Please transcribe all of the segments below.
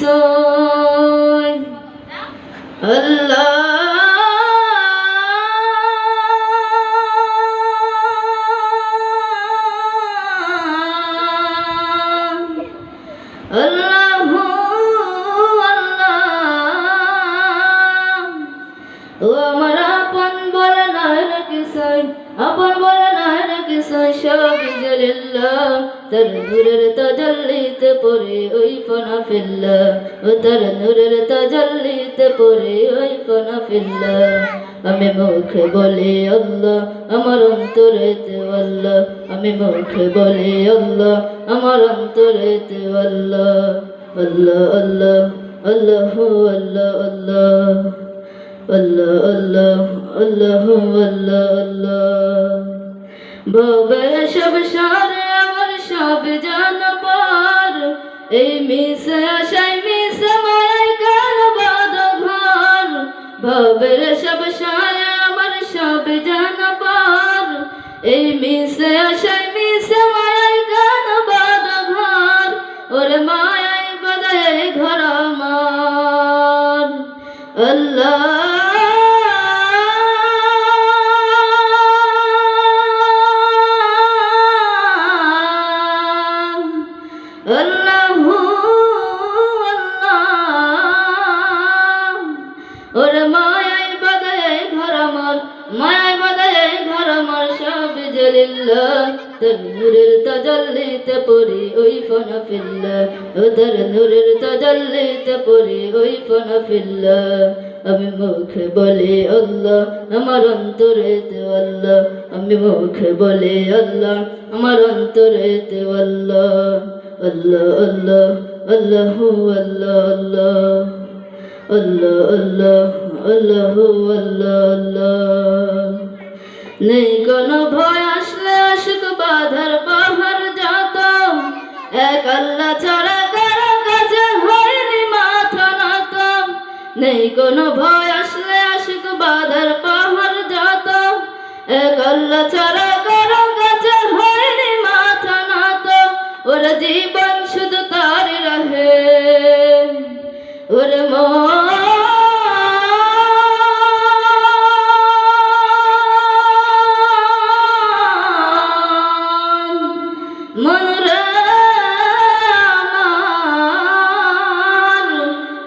কিছুই আল্লাহ আল্লাহু আল্লাহ ও আমার আপন বলে না রে কিছুই আপন বলে না রে কিছুই সব জলিল্লাহ তার নূরের তাজাল্লিতে পড়ে ওই ফনা ফিল্লা ও তার নূরের তাজাল্লিতে পড়ে ওই ফনা ফিল্লা আমি মুখে বলি আল্লাহ আমার অন্তরেতে আল্লাহ আমি মুখে বলি আল্লাহ আমার অন্তরেতে আল্লাহ আল্লাহ আল্লাহ আল্লাহু আল্লাহ আল্লাহ আল্লাহ আল্লাহ আল্লাহু আল্লাহ আল্লাহ ভবের সব সারে আমার সব জানবার এই মিশে আশাই মিশে মায়াই কাল বাদ ঘর ভবের সব সারে আমার সব জানবার এই মিশে আশাই মিশে মায়াই কাল বাদ ঘর ওরে মায়াই বাদাই ঘর আমার আল্লাহ আল্লাহু আল্লাহ ওরে মায়াই বাদাই ঘর আমার মায়াই বাদাই ঘর আমার সব জলিল্লাহ তার নূরের তাজাল্লিতে পড়ি ওই ফনা ফিল্লা ও তার নূরের তাজাল্লিতে পড়ি ওই ফনা ফিল্লা আমি মুখে বলি আল্লাহ আমার অন্তরেতে আল্লাহ আমি মুখে বলি আল্লাহ আমার অন্তরেতে আল্লাহ আল্লাহ আল্লাহ আল্লাহু আল্লাহ আল্লাহ আল্লাহ আল্লাহ আল্লাহু আল্লাহ আল্লাহ নেই কোনো ভয় আসলে আশুক বাধার পাহাড় যত এক আল্লাহ ছাড়া কারো কাছে হয়নি মাথা নত নেই কোনো ভয় আসলে আশুক বাধার পাহাড় যত এক আল্লাহ ছাড়া কারো কাছে হয়নি মাথা নত ওর জীবন শুধু তার রহে ওর মন রে আমার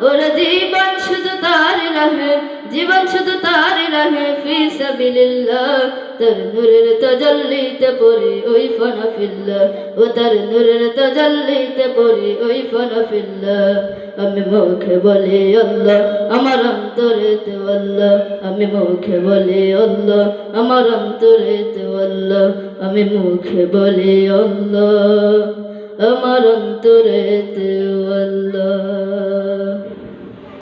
ওর জীবন শুধু তার রহে জীবন শুধু তার রহে ফি সাবিলিল্লাহ তার নূরের তাজাল্লিতে পড়ে ওই ফনা ফিল্লা ও তার নূরের তাজাল্লিতে পড়ে ওই ফনা ফিল্লা আমি মুখে বলি আল্লাহ আমার অন্তরেতে আল্লাহ আমি মুখে বলি আল্লাহ আমার অন্তরেতে আল্লাহ আমি মুখে বলি আল্লাহ আমার অন্তরেতে আল্লাহ।